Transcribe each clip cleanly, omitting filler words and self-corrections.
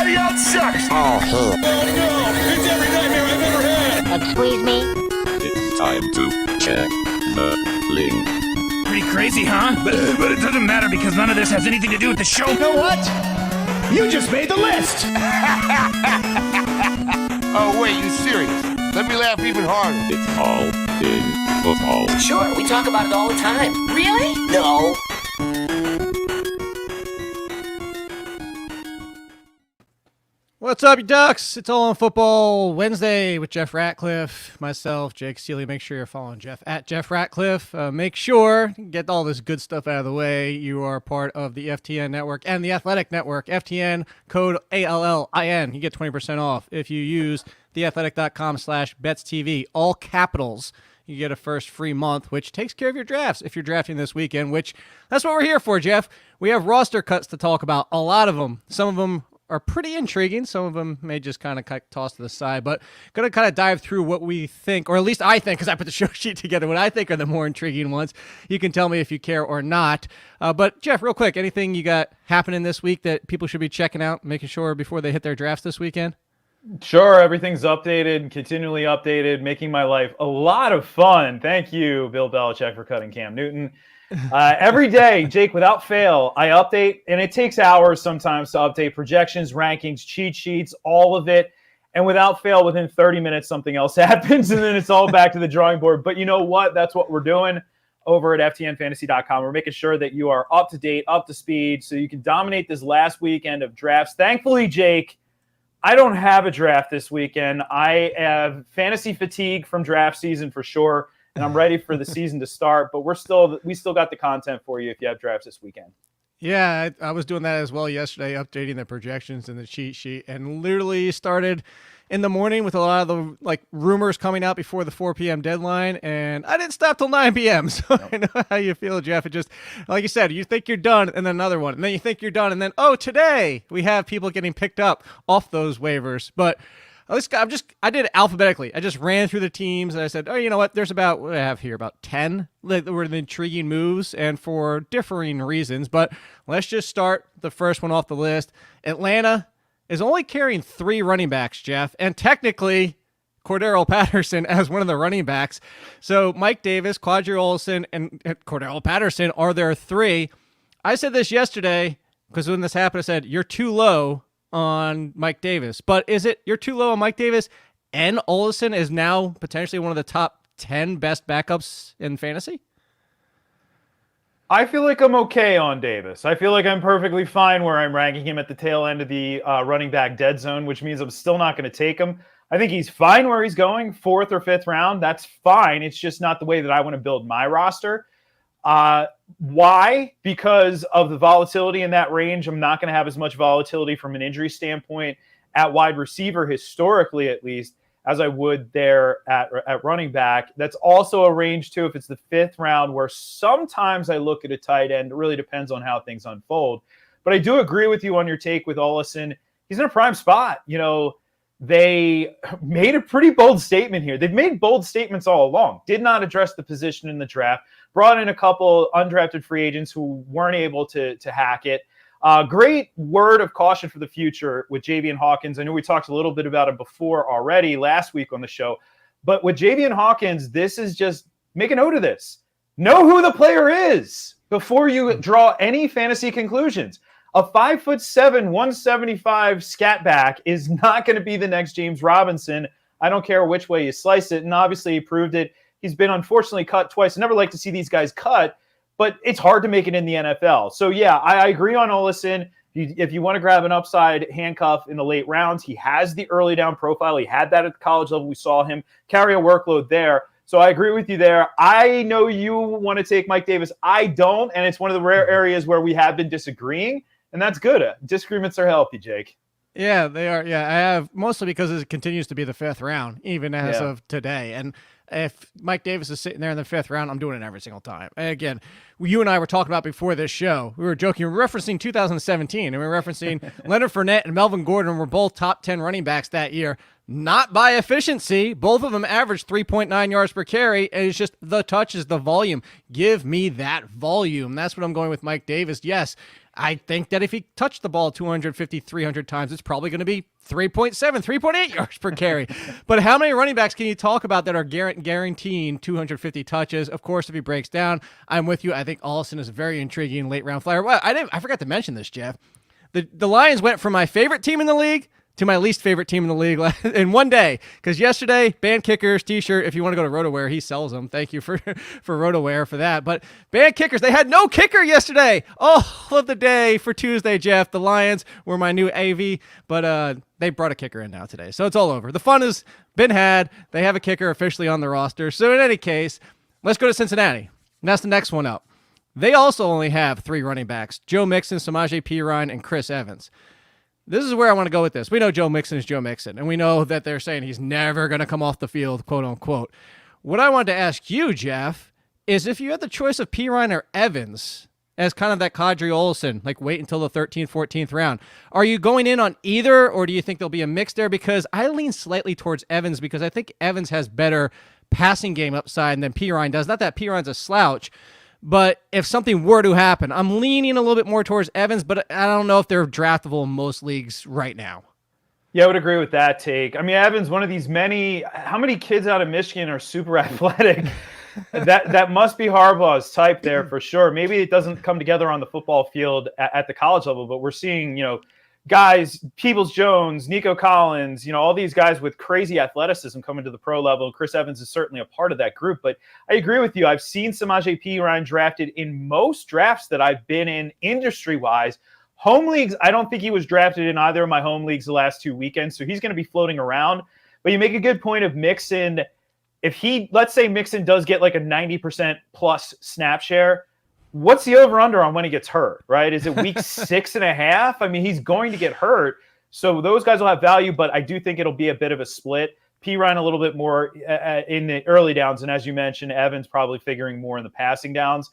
Everybody else sucks. Oh, hell. Oh, no. It's every nightmare I've ever had. Excuse me? It's time to check the link. Pretty crazy, huh? But it doesn't matter because none of this has anything to do with the show. You know what? You just made the list. Oh, wait, you serious? Let me laugh even harder. It's all in football. Sure, we talk about it all the time. Really? No. What's up, you ducks? It's All on Football Wednesday with Jeff Ratcliffe, myself, Jake Ciely. Make sure you're following Jeff at Jeff Ratcliffe. Make sure, get all this good stuff out of the way, you are part of the FTN Network and the Athletic Network. FTN, code ALLIN. You get 20% off if you use theathletic.com/BetsTV, all capitals. You get a first free month, which takes care of your drafts if you're drafting this weekend, which that's what we're here for, Jeff. We have roster cuts to talk about, a lot of them. Some of them are pretty intriguing. Some of them may just kind of toss to the side, but going to kind of dive through what we think, or at least I think, because I put the show sheet together, what I think are the more intriguing ones. You can tell me if you care or not. But Jeff, real quick, anything you got happening this week that people should be checking out, making sure before they hit their drafts this weekend? Sure, everything's updated, continually updated, making my life a lot of fun. Thank you, Bill Belichick, for cutting Cam Newton. Every day, Jake, without fail, I update, and it takes hours sometimes to update projections, rankings, cheat sheets, all of it. And without fail, within 30 minutes, something else happens, and then it's all back to the drawing board. But you know what? That's what we're doing over at ftnfantasy.com. We're making sure that you are up to date, up to speed, so you can dominate this last weekend of drafts. Thankfully, Jake, I don't have a draft this weekend. I have fantasy fatigue from draft season for sure, and I'm ready for the season to start. But we still got the content for you if you have drafts this weekend. Yeah, I was doing that as well yesterday, updating the projections and the cheat sheet, and literally started in the morning with a lot of the rumors coming out before the 4 p.m. deadline, and I didn't stop till 9 p.m. So nope. I know how you feel, Jeff. It just, like you said, you think you're done, and then another one, and then you think you're done, and then, today we have people getting picked up off those waivers. But at least I did it alphabetically. I just ran through the teams, and I said, you know what? There's what do I have here? About 10 that were the intriguing moves, and for differing reasons. But let's just start the first one off the list. Atlanta is only carrying 3 running backs, Jeff, and technically Cordero Patterson as one of the running backs. So Mike Davis, Quadri Olson, and Cordero Patterson are their 3. I said this yesterday because when this happened, I said, you're too low on Mike Davis. But is it you're too low on Mike Davis and Olson is now potentially one of the top 10 best backups in fantasy? I feel like I'm okay on Davis. I feel like I'm perfectly fine where I'm ranking him at the tail end of the running back dead zone, which means I'm still not going to take him. I think he's fine where he's going, 4th or 5th round. That's fine. It's just not the way that I want to build my roster. Why? Because of the volatility in that range. I'm not going to have as much volatility from an injury standpoint at wide receiver, historically at least, as I would there at running back. That's also a range, too, if it's the 5th round, where sometimes I look at a tight end. It really depends on how things unfold. But I do agree with you on your take with Olson. He's in a prime spot. You know, they made a pretty bold statement here. They've made bold statements all along. Did not address the position in the draft. Brought in a couple undrafted free agents who weren't able to hack it. Great word of caution for the future with Javian Hawkins. I know we talked a little bit about it before already last week on the show. But with Javian Hawkins, this is just make a note of this. Know who the player is before you draw any fantasy conclusions. A 5'7", 175 scat back is not going to be the next James Robinson. I don't care which way you slice it. And obviously he proved it. He's been unfortunately cut twice. I never like to see these guys cut, but it's hard to make it in the NFL. So yeah, I agree on Olson. If you want to grab an upside handcuff in the late rounds, he has the early down profile. He had that at the college level. We saw him carry a workload there. So I agree with you there. I know you want to take Mike Davis. I don't, and it's one of the rare areas where we have been disagreeing. And that's good. Disagreements are healthy, Jake. Yeah, they are. Yeah, I have, mostly because it continues to be the 5th round, even as of today. And if Mike Davis is sitting there in the 5th round, I'm doing it every single time. And again, you and I were talking about before this show. We were joking. We were referencing 2017, and we were referencing Leonard Fournette and Melvin Gordon were both top 10 running backs that year. Not by efficiency. Both of them averaged 3.9 yards per carry, and it's just the touches, the volume. Give me that volume. That's what I'm going with Mike Davis. Yes, I think that if he touched the ball 250, 300 times, it's probably going to be 3.7, 3.8 yards per carry. But how many running backs can you talk about that are guaranteeing 250 touches? Of course, if he breaks down, I'm with you. I think Allison is a very intriguing late-round flyer. Well, I forgot to mention this, Jeff. The Lions went from my favorite team in the league to my least favorite team in the league in one day. Because yesterday, Band Kickers t-shirt, if you want to go to RotoWear, he sells them. Thank you for RotoWear for that. But Band Kickers, they had no kicker yesterday. All of the day for Tuesday, Jeff. The Lions were my new AV, but they brought a kicker in now today. So it's all over. The fun has been had. They have a kicker officially on the roster. So in any case, let's go to Cincinnati. And that's the next one up. They also only have 3 running backs, Joe Mixon, Samaje Perine, and Chris Evans. This is where I want to go with this. We know Joe Mixon is Joe Mixon, and we know that they're saying he's never going to come off the field, quote unquote. What I wanted to ask you, Jeff, is if you had the choice of Perine or Evans as kind of that Kadri Olsen, like wait until the 13th, 14th round, are you going in on either, or do you think there'll be a mix there? Because I lean slightly towards Evans because I think Evans has better passing game upside than Perine does. Not that Perine's a slouch, but if something were to happen, I'm leaning a little bit more towards Evans, but I don't know if they're draftable in most leagues right now. Yeah, I would agree with that take. I mean, Evans, one of these how many kids out of Michigan are super athletic? that must be Harbaugh's type there for sure. Maybe it doesn't come together on the football field at the college level, but we're seeing, guys, Peoples-Jones, Nico Collins, all these guys with crazy athleticism coming to the pro level. Chris Evans is certainly a part of that group. But I agree with you. I've seen Samaje Perine drafted in most drafts that I've been in industry-wise. Home leagues, I don't think he was drafted in either of my home leagues the last 2 weekends, so he's going to be floating around. But you make a good point of Mixon. Let's say Mixon does get like a 90% plus snap share, what's the over-under on when he gets hurt, right? Is it week 6.5? I mean, he's going to get hurt. So those guys will have value, but I do think it'll be a bit of a split. Perine a little bit more in the early downs. And as you mentioned, Evans probably figuring more in the passing downs.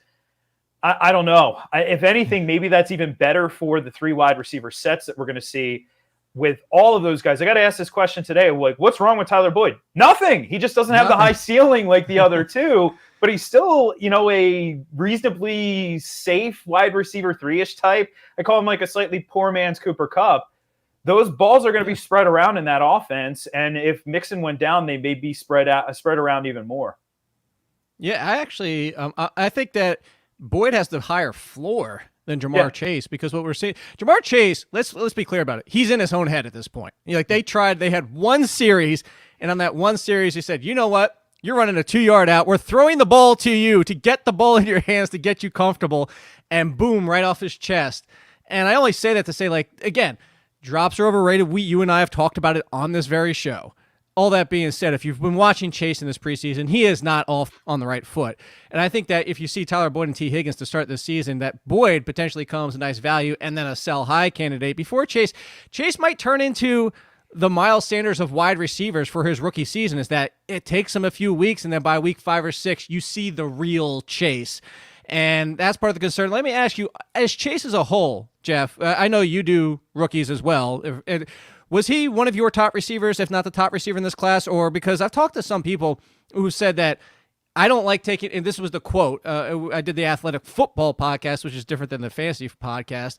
I don't know. If anything, maybe that's even better for the 3 wide receiver sets that we're going to see with all of those guys. I got to ask this question today. Like, what's wrong with Tyler Boyd? Nothing. He just doesn't have the high ceiling like the other two. But he's still, a reasonably safe wide receiver 3-ish type. I call him like a slightly poor man's Cooper Kupp. Those balls are going to be spread around in that offense. And if Mixon went down, they may be spread around even more. Yeah, I actually, I think that Boyd has the higher floor than Jamar Chase, because what we're seeing, Jamar Chase, let's be clear about it. He's in his own head at this point. They had one series, and on that one series, he said, you know what? You're running a 2-yard out. We're throwing the ball to you to get the ball in your hands to get you comfortable, and boom, right off his chest. And I only say that to say, again, drops are overrated. You and I have talked about it on this very show. All that being said, if you've been watching Chase in this preseason, he is not off on the right foot. And I think that if you see Tyler Boyd and T. Higgins to start this season, that Boyd potentially comes a nice value and then a sell high candidate before Chase. Chase might turn into the Miles Sanders of wide receivers for his rookie season, is that it takes him a few weeks, and then by week 5 or 6, you see the real Chase. And that's part of the concern. Let me ask you, as Chase as a whole, Jeff, I know you do rookies as well. Was he one of your top receivers, if not the top receiver in this class? Or because I've talked to some people who said that I don't like taking, and this was the quote, I did the Athletic Football podcast, which is different than the Fantasy podcast,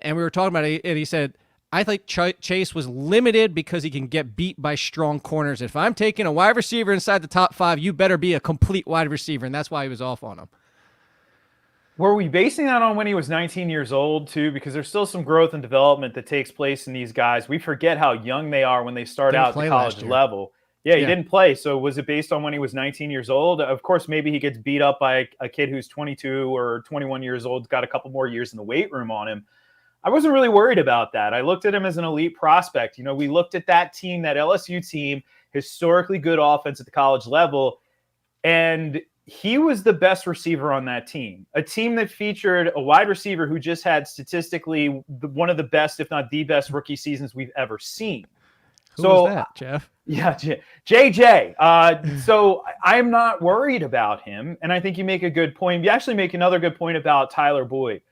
and we were talking about it, and he said, I think Chase was limited because he can get beat by strong corners. If I'm taking a wide receiver inside the top 5, you better be a complete wide receiver, and that's why he was off on him. Were we basing that on when he was 19 years old, too? Because there's still some growth and development that takes place in these guys. We forget how young they are when they start out at the college level. Yeah, he didn't play. So was it based on when he was 19 years old? Of course, maybe he gets beat up by a kid who's 22 or 21 years old, got a couple more years in the weight room on him. I wasn't really worried about that. I looked at him as an elite prospect. We looked at that team, that LSU team, historically good offense at the college level, and he was the best receiver on that team. A team that featured a wide receiver who just had statistically one of the best, if not the best, rookie seasons we've ever seen. Who was that, Jeff? Yeah, JJ. So I'm not worried about him, and I think you make a good point. You actually make another good point about Tyler Boyd.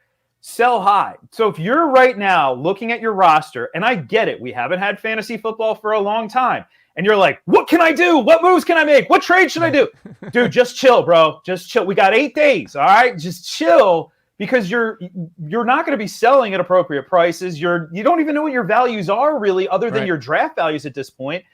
Sell high. So if you're right now looking at your roster, and I get it, we haven't had fantasy football for a long time, and you're like, what can I do? What moves can I make? What trade should I do? Dude, just chill, bro. Just chill. We got 8 days, all right? Just chill. because you're not going to be selling at appropriate prices. You don't even know what your values are really, other than your draft values at this point.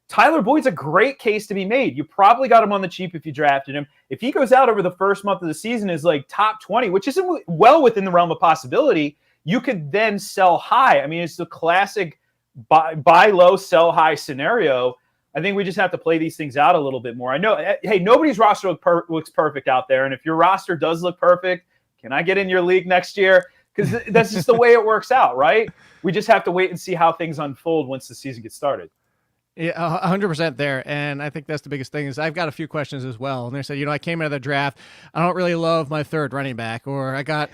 Tyler Boyd's a great case to be made. You probably got him on the cheap if you drafted him. If he goes out over the first month of the season is like top 20, which isn't well within the realm of possibility, you could then sell high. I mean, it's the classic buy low, sell high scenario. I think we just have to play these things out a little bit more. I know, hey, nobody's roster looks perfect out there. And if your roster does look perfect, can I get in your league next year? Because that's just the way it works out, right? We just have to wait and see how things unfold once the season gets started. Yeah, 100% there. And I think that's the biggest thing is I've got a few questions as well. And they said, I came out of the draft. I don't really love my third running back, or I got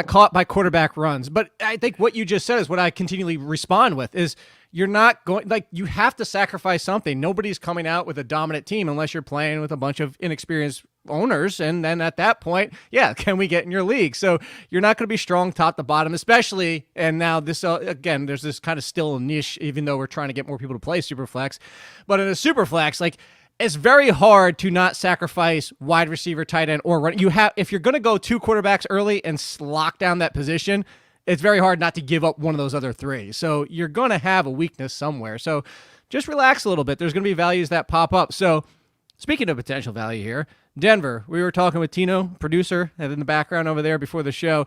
caught by quarterback runs. But I think what you just said is what I continually respond with is you're not going, you have to sacrifice something. Nobody's coming out with a dominant team unless you're playing with a bunch of inexperienced owners. And then at that point, can we get in your league? So you're not going to be strong top to bottom, especially. And now this, again, there's this kind of still a niche, even though we're trying to get more people to play Superflex. But in a Superflex, it's very hard to not sacrifice wide receiver, tight end, or run. If you're going to go 2 quarterbacks early and lock down that position, it's very hard not to give up one of those other 3. So you're going to have a weakness somewhere. So just relax a little bit. There's going to be values that pop up. So speaking of potential value here, Denver, we were talking with Tino, producer, in the background over there before the show.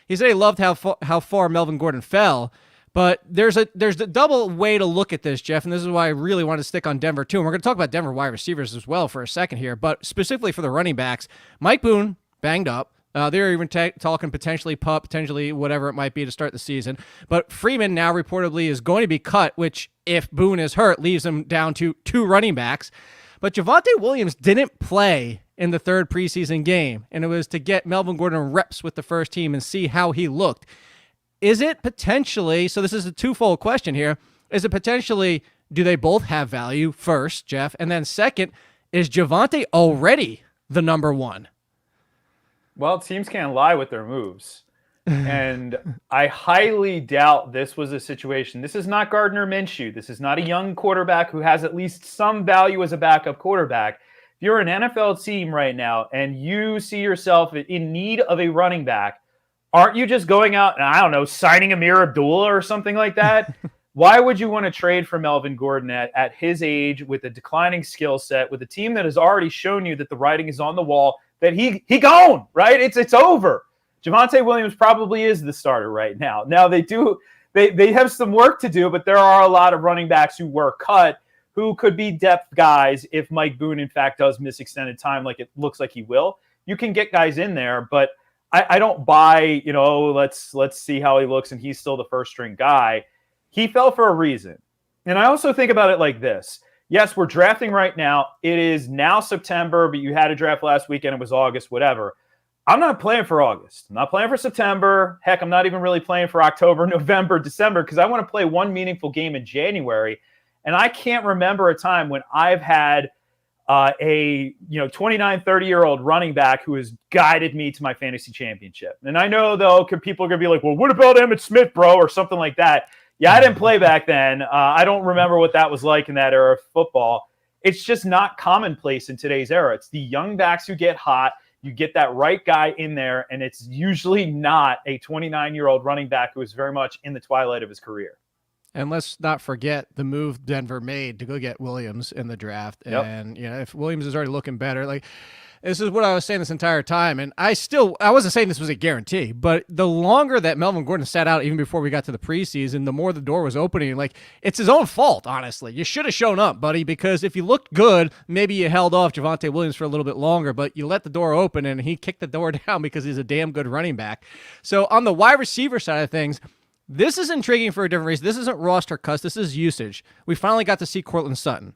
He said he loved how far Melvin Gordon fell. But there's a double way to look at this, Jeff, and this is why I really want to stick on Denver too. And we're going to talk about Denver wide receivers as well for a second here, but specifically for the running backs, Mike Boone banged up. They're even talking potentially pup, potentially whatever it might be to start the season. But Freeman now reportedly is going to be cut, which if Boone is hurt, leaves him down to 2 running backs. But Javonte Williams didn't play in the 3rd preseason game, and it was to get Melvin Gordon reps with the first team and see how he looked. Is it potentially, so this is a twofold question here, is it potentially, do they both have value first, Jeff? And then second, is Javonte already the number 1? Well, teams can't lie with their moves. And I highly doubt this was a situation. This is not Gardner Minshew. This is not a young quarterback who has at least some value as a backup quarterback. If you're an NFL team right now and you see yourself in need of a running back, aren't you just going out and, I don't know, signing Amir Abdullah or something like that? Why would you want to trade for Melvin Gordon at his age with a declining skill set, with a team that has already shown you that the writing is on the wall, that he gone, right? It's over. Javonte Williams probably is the starter right now. Now they have some work to do, but there are a lot of running backs who were cut who could be depth guys if Mike Boone in fact does miss extended time like it looks like he will. You can get guys in there, but I don't buy, let's see how he looks and he's still the first string guy. He fell for a reason. And I also think about it like this. Yes, we're drafting right now. It is now September, but you had a draft last weekend. It was August, whatever. I'm not playing for August. I'm not playing for September. Heck, I'm not even really playing for October, November, December, because I want to play one meaningful game in January. And I can't remember a time when I've had a 29, 30-year-old running back who has guided me to my fantasy championship. And I know, though, people are going to be like, well, what about Emmitt Smith, bro, or something like that. Yeah, I didn't play back then. I don't remember what that was like in that era of football. It's just not commonplace in today's era. It's the young backs who get hot. You get that right guy in there, and it's usually not a 29-year-old running back who is very much in the twilight of his career. And let's not forget the move Denver made to go get Williams in the draft. Yep. And, if Williams is already looking better, this is what I was saying this entire time. And I wasn't saying this was a guarantee, but the longer that Melvin Gordon sat out, even before we got to the preseason, the more the door was opening. It's his own fault, honestly. You should have shown up, buddy, because if you looked good, maybe you held off Javonte Williams for a little bit longer, but you let the door open and he kicked the door down because he's a damn good running back. So on the wide receiver side of things, this is intriguing for a different reason. This isn't roster cuts. This is usage. We finally got to see Courtland Sutton.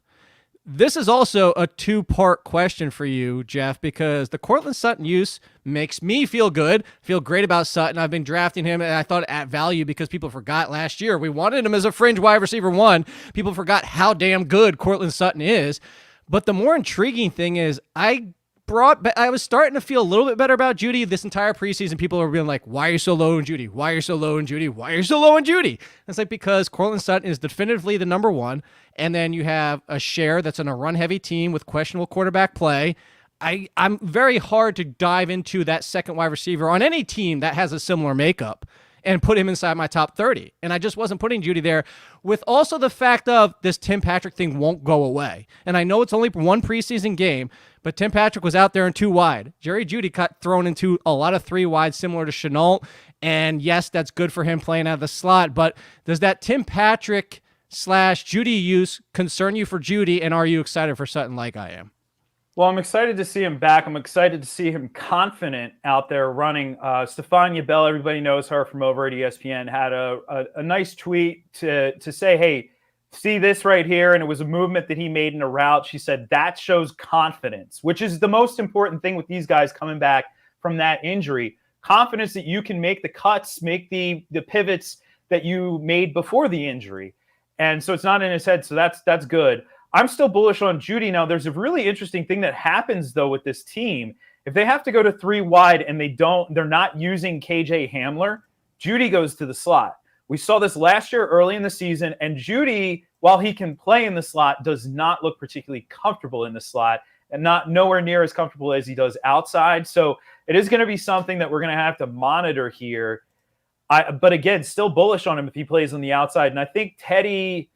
This is also a 2-part question for you, Jeff, because the Courtland Sutton use makes me feel good, feel great about Sutton. I've been drafting him, and I thought at value because people forgot last year. We wanted him as a fringe wide receiver 1. People forgot how damn good Courtland Sutton is. But the more intriguing thing is I was starting to feel a little bit better about Judy this entire preseason. People were being like, why are you so low in Judy? Why are you so low in Judy? Why are you so low in Judy? And it's because Courtland Sutton is definitively the number 1. And then you have a share that's on a run-heavy team with questionable quarterback play. I'm very hard to dive into that second wide receiver on any team that has a similar makeup and put him inside my top 30. And I just wasn't putting Jeudy there, with also the fact of this Tim Patrick thing won't go away. And I know it's only one preseason game, but Tim Patrick was out there in 2 wide. Jerry Jeudy got thrown into a lot of 3 wide, similar to Shenault. And yes, that's good for him playing out of the slot, but does that Tim Patrick / Jeudy use concern you for Jeudy, and are you excited for Sutton like I am? Well, I'm excited to see him back. I'm excited to see him confident out there running. Stephania Bell, everybody knows her from over at ESPN, had a nice tweet to say, hey, see this right here? And it was a movement that he made in a route. She said, that shows confidence, which is the most important thing with these guys coming back from that injury. Confidence that you can make the cuts, make the pivots that you made before the injury. And so it's not in his head. So that's good. I'm still bullish on Jeudy. Now, there's a really interesting thing that happens, though, with this team. If they have to go to 3 wide and they're not using KJ Hamler, Jeudy goes to the slot. We saw this last year early in the season, and Jeudy, while he can play in the slot, does not look particularly comfortable in the slot and nowhere near as comfortable as he does outside. So it is going to be something that we're going to have to monitor here. But again, still bullish on him if he plays on the outside. And I think Teddy,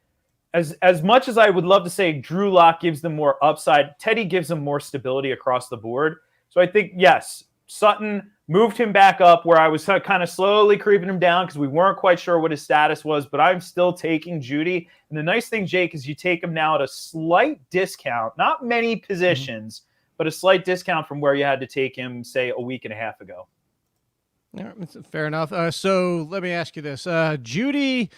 as much as I would love to say Drew Lock gives them more upside, Teddy gives them more stability across the board. So I think, yes, Sutton moved him back up where I was kind of slowly creeping him down because we weren't quite sure what his status was, but I'm still taking Jeudy. And the nice thing, Jake, is you take him now at a slight discount, not many positions, but a slight discount from where you had to take him, say, a week and a half ago. Yeah, fair enough. So let me ask you this. Jeudy,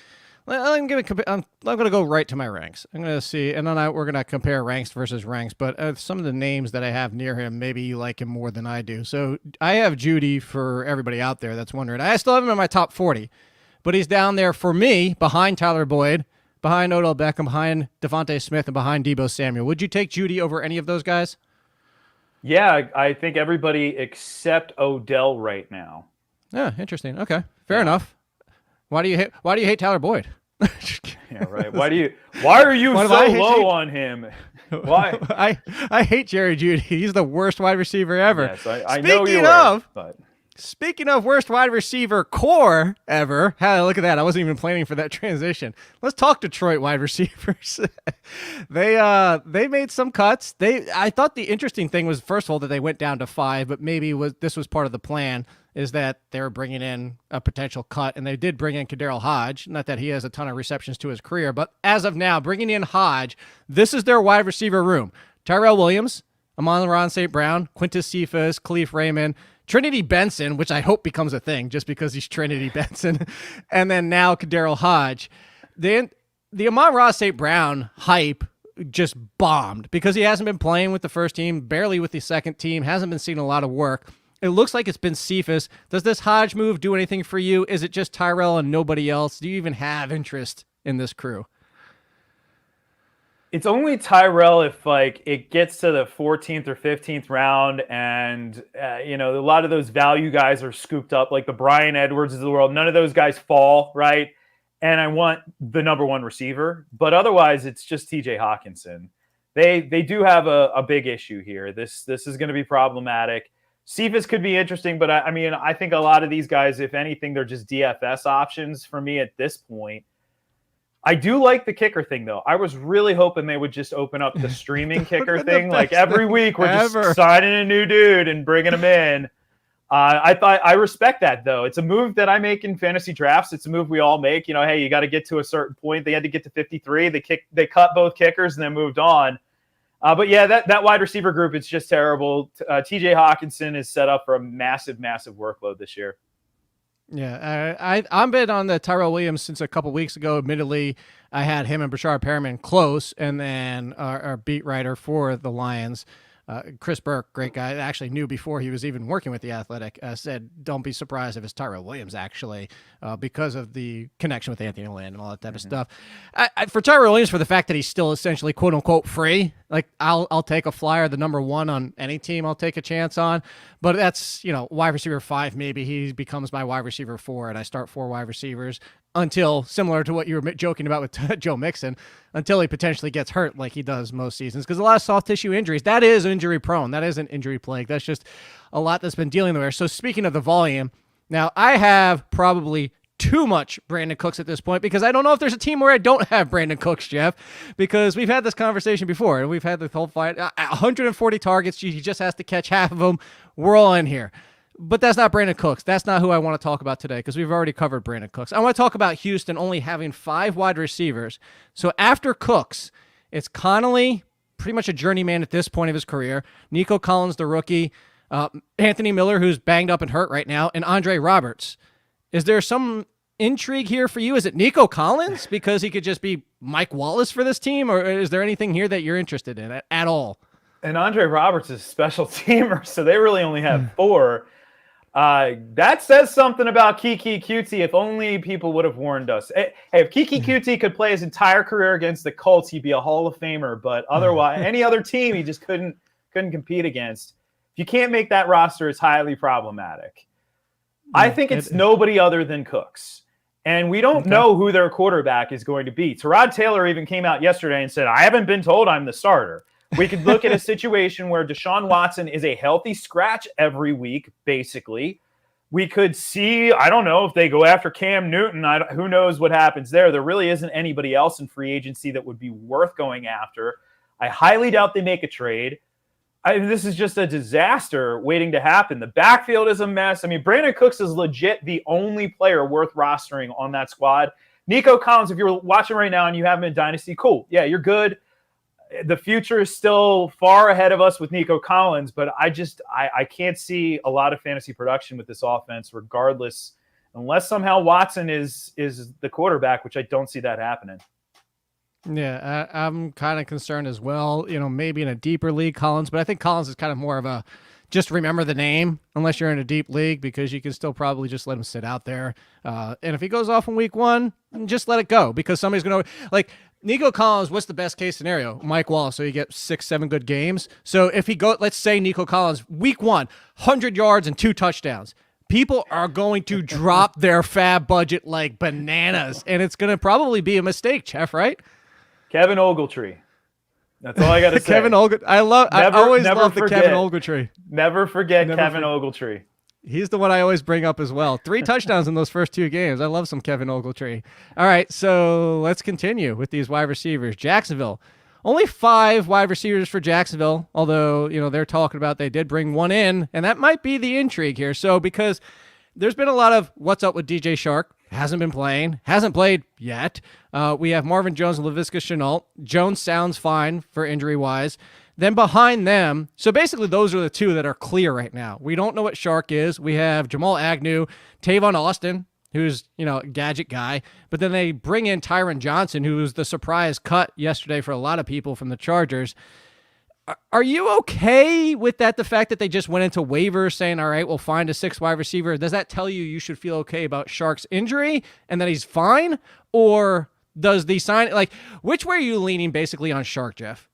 I'm going to go right to my ranks. I'm going to see, and then we're going to compare ranks versus ranks, but some of the names that I have near him, maybe you like him more than I do. So I have Jeudy for everybody out there that's wondering. I still have him in my top 40, but he's down there for me behind Tyler Boyd, behind Odell Beckham, behind Devontae Smith, and behind Deebo Samuel. Would you take Jeudy over any of those guys? Yeah, I think everybody except Odell right now. Yeah, interesting. Okay, fair enough. Why do you hate Tyler Boyd? Yeah, right. Why are you so low on him? Why? I hate Jerry Jeudy. He's the worst wide receiver ever. Yes, I know you are. But Speaking of worst wide receiver core ever, look at that. I wasn't even planning for that transition. Let's talk Detroit wide receivers. They made some cuts. I thought the interesting thing was, first of all, that they went down to 5, but maybe this was part of the plan, is that they were bringing in a potential cut, and they did bring in Kaderil Hodge. Not that he has a ton of receptions to his career, but as of now, bringing in Hodge, this is their wide receiver room. Tyrell Williams, Amon-Ra St. Brown, Quintus Cephas, Khalif Raymond, Trinity Benson, which I hope becomes a thing just because he's Trinity Benson, and then now Kaderil Hodge. The Amon-Ra St. Brown hype just bombed because he hasn't been playing with the first team, barely with the second team, hasn't been seeing a lot of work. It looks like it's been Cephas. Does this Hodge move do anything for you? Is it just Tyrell and nobody else? Do you even have interest in this crew? It's only Tyrell if it gets to the 14th or 15th round and a lot of those value guys are scooped up, like the Brian Edwards of the world. None of those guys fall, right? And I want the number 1 receiver, but otherwise it's just TJ Hawkinson. They do have a big issue here. This is going to be problematic. Cephas could be interesting, but I think a lot of these guys, if anything, they're just DFS options for me at this point. I do like the kicker thing, though. I was really hoping they would just open up the streaming kicker thing. Like every week, we're just signing a new dude and bringing him in. I respect that, though. It's a move that I make in fantasy drafts. It's a move we all make. Hey, you got to get to a certain point. They had to get to 53. They cut both kickers and then moved on. But yeah, that wide receiver group, it's just terrible. TJ Hawkinson is set up for a massive, massive workload this year. Yeah, I've been on the Tyrell Williams since a couple weeks ago. Admittedly, I had him and Brashard Perriman close, and then our beat writer for the Lions, Chris Burke, great guy, actually knew before he was even working with The Athletic, said, don't be surprised if it's Tyrell Williams, actually, because of the connection with Anthony Lynn and all that type of stuff. For Tyrell Williams, for the fact that he's still essentially quote-unquote free, I'll take a flyer, the number 1 on any team I'll take a chance on, but that's, wide receiver 5, maybe he becomes my wide receiver 4, and I start 4 wide receivers. until, similar to what you were joking about with Joe Mixon, until he potentially gets hurt like he does most seasons. Because a lot of soft tissue injuries, that is injury prone. That isn't injury plague. That's just a lot that's been dealing there. So speaking of the volume, now I have probably too much Brandon Cooks at this point because I don't know if there's a team where I don't have Brandon Cooks, Jeff, because we've had this conversation before and we've had the whole fight. 140 targets. He just has to catch half of them. We're all in here. But that's not Brandon Cooks. That's not who I want to talk about today because we've already covered Brandon Cooks. I want to talk about Houston only having 5 wide receivers. So after Cooks, it's Connolly, pretty much a journeyman at this point of his career, Nico Collins, the rookie, Anthony Miller, who's banged up and hurt right now, and Andre Roberts. Is there some intrigue here for you? Is it Nico Collins because he could just be Mike Wallace for this team, or is there anything here that you're interested in at all? And Andre Roberts is a special teamer, so they really only have 4. That says something about Kiki Cutie. If only people would have warned us. Hey, if Kiki Cutie could play his entire career against the Colts, he'd be a Hall of Famer. But otherwise, any other team, he just couldn't compete against. If you can't make that roster, it's highly problematic. I think it's nobody other than Cooks. And we don't know who their quarterback is going to be. Tyrod Taylor even came out yesterday and said, I haven't been told I'm the starter. We could look at a situation where Deshaun Watson is a healthy scratch every week, basically. We could see, I don't know, if they go after Cam Newton, who knows what happens there. There really isn't anybody else in free agency that would be worth going after. I highly doubt they make a trade. This is just a disaster waiting to happen. The backfield is a mess. I mean, Brandon Cooks is legit the only player worth rostering on that squad. Nico Collins, if you're watching right now and you have him in Dynasty, cool. Yeah, you're good. The future is still far ahead of us with Nico Collins, but I can't see a lot of fantasy production with this offense regardless, unless somehow Watson is the quarterback, which I don't see that happening. Yeah, I'm kind of concerned as well. Maybe in a deeper league, Collins, but I think Collins is kind of more of a just remember the name unless you're in a deep league because you can still probably just let him sit out there. And if he goes off in week 1, just let it go because somebody's going to like Nico Collins. What's the best case scenario? Mike Wallace. So you get 6-7 good games. So if he let's say Nico Collins week 1, 100 yards and 2 touchdowns. People are going to drop their fab budget like bananas, and it's going to probably be a mistake, Jeff, right? Kevin Ogletree. That's all I got to say. Kevin Ogletree. I always love the Kevin Ogletree. Never forget Kevin Ogletree. He's the one I always bring up as well. 3 touchdowns in those first 2 games. I love some Kevin Ogletree. All right, so let's continue with these wide receivers. Jacksonville. Only 5 wide receivers for Jacksonville, although, they're talking about they did bring 1 in, and that might be the intrigue here. So because there's been a lot of what's up with DJ Shark. Hasn't been playing. Hasn't played yet. We have Marvin Jones and Laviska Shenault. Jones sounds fine for injury-wise. Then behind them, so basically those are the 2 that are clear right now. We don't know what Shark is. We have Jamal Agnew, Tavon Austin, who's, a gadget guy. But then they bring in Tyron Johnson, who was the surprise cut yesterday for a lot of people from the Chargers. Are you okay with that, the fact that they just went into waivers saying, all right, we'll find a 6th wide receiver? Does that tell you should feel okay about Shark's injury and that he's fine? Or does the sign, which way are you leaning basically on Shark, Jeff?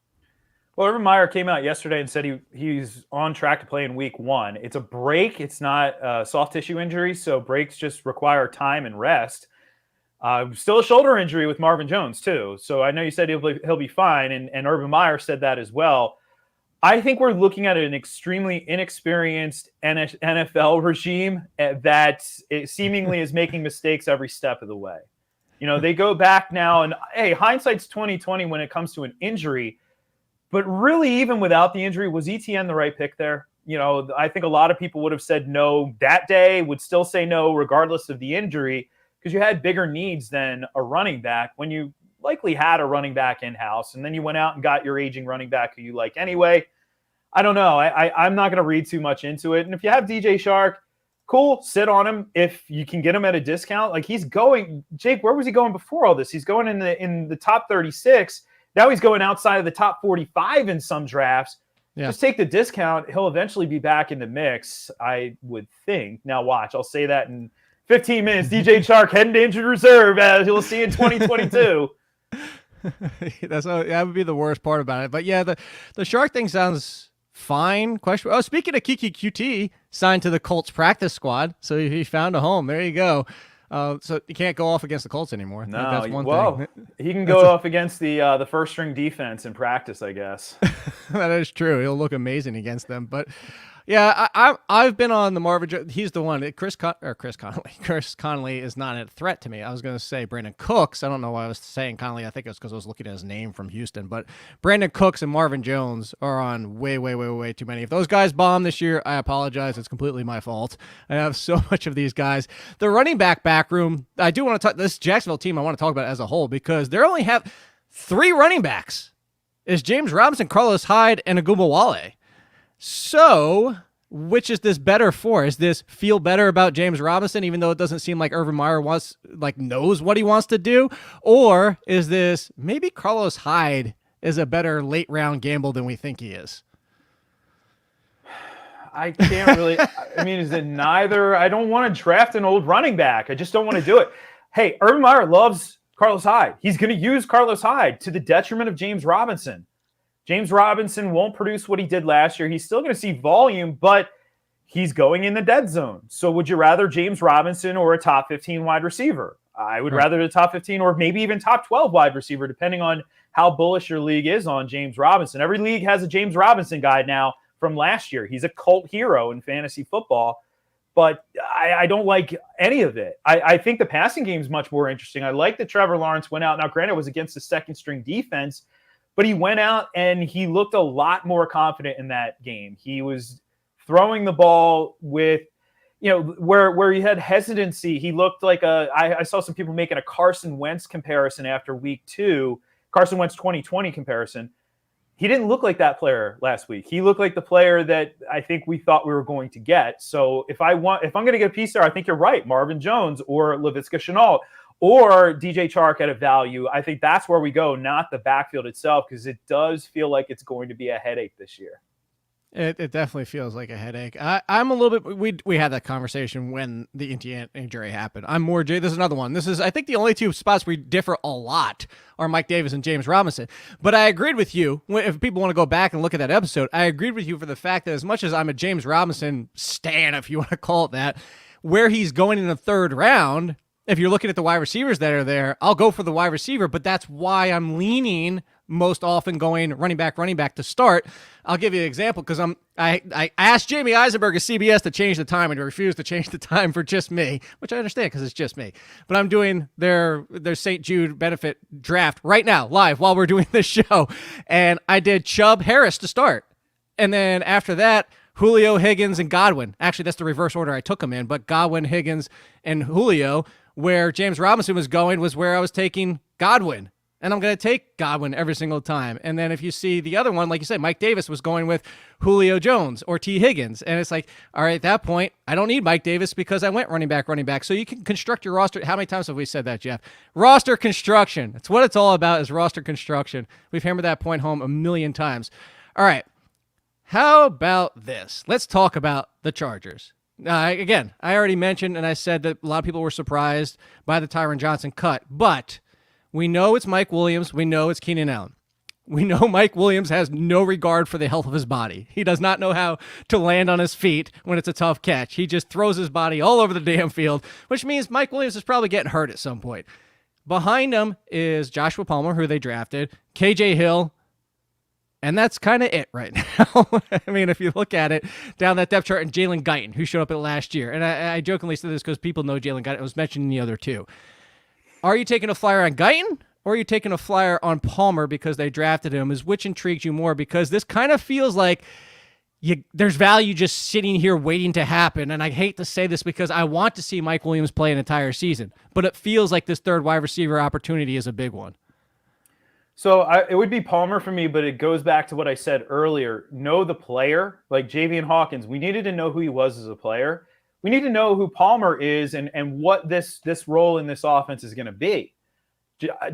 Well, Urban Meyer came out yesterday and said he's on track to play in week 1. It's a break. It's not a soft tissue injury, so breaks just require time and rest. Still a shoulder injury with Marvin Jones, too. So I know you said he'll be fine, and Urban Meyer said that as well. I think we're looking at an extremely inexperienced NFL regime that seemingly is making mistakes every step of the way. They go back now, and hey, hindsight's 20/20 when it comes to an injury. But really, even without the injury, was ETN the right pick there? I think a lot of people would have said no that day, would still say no regardless of the injury, because you had bigger needs than a running back when you likely had a running back in-house, and then you went out and got your aging running back who you like anyway. I don't know. I'm not going to read too much into it. And if you have DJ Shark, cool, sit on him if you can get him at a discount. He's going, Jake, where was he going before all this? He's going in the top 36. Now he's going outside of the top 45 in some drafts. Yeah. Just take the discount. He'll eventually be back in the mix, I would think. Now watch. I'll say that in 15 minutes. DJ Shark heading to injured reserve, as you'll see in 2022. That would be the worst part about it. But yeah, the Shark thing sounds fine. Speaking of Kiki QT, signed to the Colts practice squad, so he found a home. There you go. So you can't go off against the Colts anymore. No, That's one thing. He can go off against the first string defense in practice, I guess. That is true. He'll look amazing against them. But yeah, I've been on the Marvin Jones. He's the one. Chris Conley. Chris Conley is not a threat to me. I was going to say Brandon Cooks. I don't know why I was saying Conley. I think it was because I was looking at his name from Houston. But Brandon Cooks and Marvin Jones are on way too many. If those guys bomb this year, I apologize. It's completely my fault. I have so much of these guys. The running back room, I do want to talk. This Jacksonville team, I want to talk about as a whole because they only have 3 running backs. Is James Robinson, Carlos Hyde, and Agumawale. So, which is this better for? Is this feel better about James Robinson, even though it doesn't seem like Urban Meyer knows what he wants to do? Or is this maybe Carlos Hyde is a better late round gamble than we think he is? I can't really. I mean, is it neither? I don't want to draft an old running back. I just don't want to do it. Hey, Urban Meyer loves Carlos Hyde. He's going to use Carlos Hyde to the detriment of James Robinson. James Robinson won't produce what he did last year. He's still going to see volume, but he's going in the dead zone. So would you rather James Robinson or a top 15 wide receiver? I would rather the top 15 or maybe even top 12 wide receiver, depending on how bullish your league is on James Robinson. Every league has a James Robinson guy now from last year. He's a cult hero in fantasy football, but I don't like any of it. I think the passing game is much more interesting. I like that Trevor Lawrence went out. Now, granted, it was against the second string defense, but he went out and he looked a lot more confident in that game. He was throwing the ball with, where he had hesitancy. He looked like I saw some people making a Carson Wentz comparison after week 2, Carson Wentz 2020 comparison. He didn't look like that player last week. He looked like the player that I think we thought we were going to get. So if I'm going to get a piece there, I think you're right. Marvin Jones or Laviska Shenault or DJ Chark at a value. I think that's where we go, not the backfield itself, because it does feel like it's going to be a headache this year. It definitely feels like a headache. I'm a little bit. We had that conversation when the Etienne injury happened. I'm more Jay. This is another one. This is, I think, the only 2 spots we differ a lot are Mike Davis and James Robinson. But I agreed with you. If people want to go back and look at that episode, I agreed with you for the fact that as much as I'm a James Robinson stan, if you want to call it that, where he's going in the 3rd round, if you're looking at the wide receivers that are there, I'll go for the wide receiver. But that's why I'm leaning most often going running back to start. I'll give you an example because I asked Jamie Eisenberg of CBS to change the time and he refused to change the time for just me, which I understand because it's just me. But I'm doing their St. Jude benefit draft right now, live, while we're doing this show. And I did Chubb Harris to start. And then after that, Julio, Higgins, and Godwin. Actually, that's the reverse order I took them in, but Godwin, Higgins, and Julio. Where James Robinson was going was where I was taking Godwin. And I'm going to take Godwin every single time. And then if you see the other one, like you said, Mike Davis was going with Julio Jones or T. Higgins. And it's like, all right, at that point, I don't need Mike Davis because I went running back. So you can construct your roster. How many times have we said that, Jeff? Roster construction. It's what it's all about, is roster construction. We've hammered that point home a million times. All right. How about this? Let's talk about the Chargers. Again, I already mentioned and I said that a lot of people were surprised by the Tyron Johnson cut, but we know it's Mike Williams. We know it's Keenan Allen. We know Mike Williams has no regard for the health of his body. He does not know how to land on his feet when it's a tough catch. He just throws his body all over the damn field, which means Mike Williams is probably getting hurt at some point. Behind him is Joshua Palmer, who they drafted, KJ Hill, and that's kind of it right now. I mean, if you look at it down that depth chart, and Jalen Guyton, who showed up at last year. And I jokingly said this because people know Jalen Guyton. It was mentioned in the other 2. Are you taking a flyer on Guyton or are you taking a flyer on Palmer because they drafted him? Is which intrigues you more? Because this kind of feels like there's value just sitting here waiting to happen. And I hate to say this because I want to see Mike Williams play an entire season. But it feels like this 3rd wide receiver opportunity is a big one. So it would be Palmer for me, but it goes back to what I said earlier. Know the player, like Javian Hawkins. We needed to know who he was as a player. We need to know who Palmer is and what this role in this offense is going to be.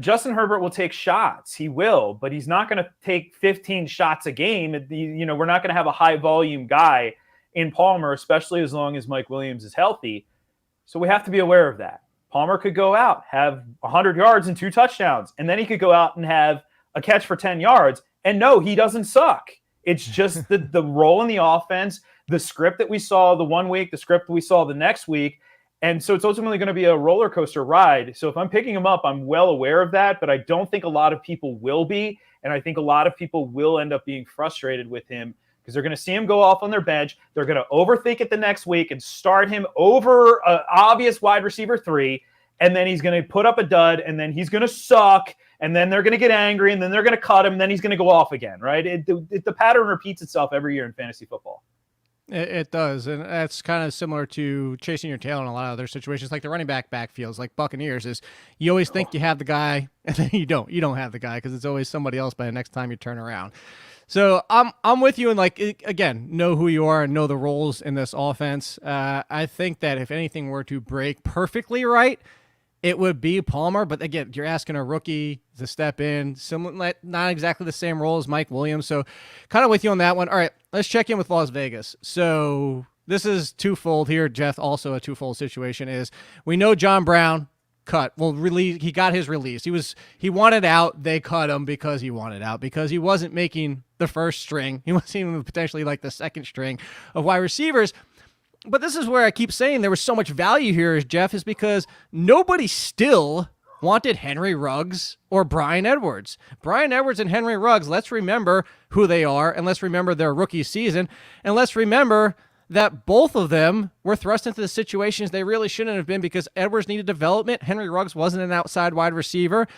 Justin Herbert will take shots. He will, but he's not going to take 15 shots a game. We're not going to have a high volume guy in Palmer, especially as long as Mike Williams is healthy. So we have to be aware of that. Palmer could go out, have 100 yards and 2 touchdowns, and then he could go out and have a catch for 10 yards. And no, he doesn't suck. It's just the role in the offense, the script that we saw the one week, the script we saw the next week. And so it's ultimately going to be a roller coaster ride. So if I'm picking him up, I'm well aware of that, but I don't think a lot of people will be. And I think a lot of people will end up being frustrated with him because they're going to see him go off on their bench. They're going to overthink it the next week and start him over an obvious wide receiver 3. And then he's going to put up a dud, and then he's going to suck. And then they're going to get angry, and then they're going to cut him, and then he's going to go off again, right? The pattern repeats itself every year in fantasy football. It does, and that's kind of similar to chasing your tail in a lot of other situations, like the running back backfields, like Buccaneers. Is you always think you have the guy, and then you don't. You don't have the guy because it's always somebody else by the next time you turn around. So I'm with you, and like again, know who you are and know the roles in this offense. I think that if anything were to break perfectly right, it would be Palmer, but again, you're asking a rookie to step in, similar, not exactly the same role as Mike Williams. So kind of with you on that one. All right, let's check in with Las Vegas. So this is twofold here, Jeff. Also a twofold situation is we know John Brown cut. Well, he got his release. He wanted out. They cut him because he wanted out because he wasn't making the first string. He wasn't even potentially like the second string of wide receivers. But this is where I keep saying there was so much value here, Jeff, is because nobody still wanted Henry Ruggs or Bryan Edwards. Bryan Edwards and Henry Ruggs, let's remember who they are, and let's remember their rookie season, and let's remember that both of them were thrust into the situations they really shouldn't have been because Edwards needed development. Henry Ruggs wasn't an outside wide receiver.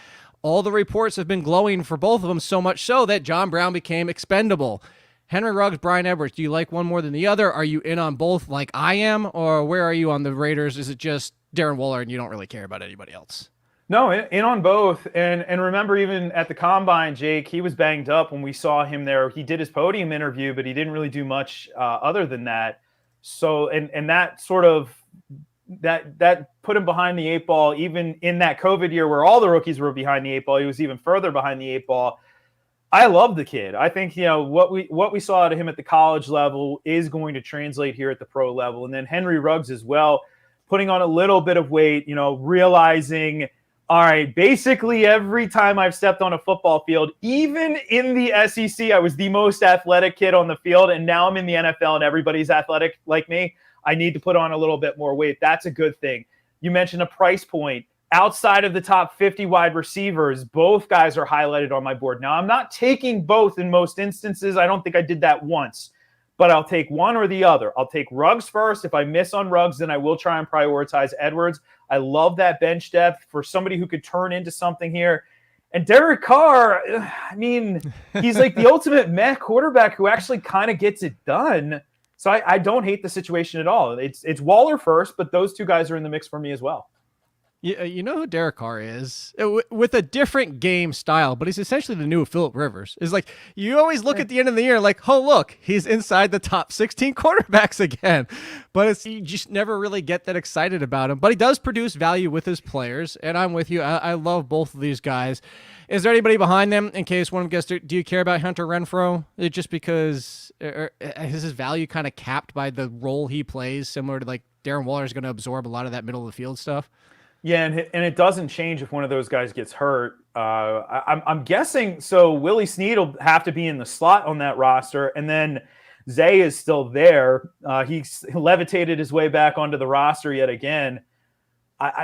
All the reports have been glowing for both of them, so much so that John Brown became expendable. Henry Ruggs, Bryan Edwards, do you like one more than the other? Are you in on both like I am, or where are you on the Raiders? Is it just Darren Waller and you don't really care about anybody else? No, in on both. And remember, even at the Combine, Jake, he was banged up when we saw him there. He did his podium interview, but he didn't really do much other than that. So, and that sort of, that put him behind the 8 ball, even in that COVID year where all the rookies were behind the 8 ball. He was even further behind the 8 ball. I love the kid. I think, what we saw out of him at the college level is going to translate here at the pro level. And then Henry Ruggs as well, putting on a little bit of weight, realizing, all right, basically every time I've stepped on a football field, even in the SEC, I was the most athletic kid on the field. And now I'm in the NFL and everybody's athletic like me. I need to put on a little bit more weight. That's a good thing. You mentioned a price point. Outside of the top 50 wide receivers, both guys are highlighted on my board. Now, I'm not taking both in most instances. I don't think I did that once, but I'll take one or the other. I'll take Ruggs first. If I miss on Ruggs, then I will try and prioritize Edwards. I love that bench depth for somebody who could turn into something here. And Derek Carr, I mean, he's like the ultimate meh quarterback who actually kind of gets it done. So I don't hate the situation at all. It's Waller first, but those two guys are in the mix for me as well. You know who Derek Carr is? With a different game style, but he's essentially the new Phillip Rivers. It's like you always look at the end of the year like, oh, look, he's inside the top 16 quarterbacks again. But you just never really get that excited about him. But he does produce value with his players, and I'm with you. I love both of these guys. Is there anybody behind them in case one of them gets there? Do you care about Hunter Renfrow? Just because is his value kind of capped by the role he plays, similar to like Darren Waller is going to absorb a lot of that middle of the field stuff? Yeah, and it doesn't change if one of those guys gets hurt. I'm guessing, so Willie Snead will have to be in the slot on that roster, and then Zay is still there. He's levitated his way back onto the roster yet again.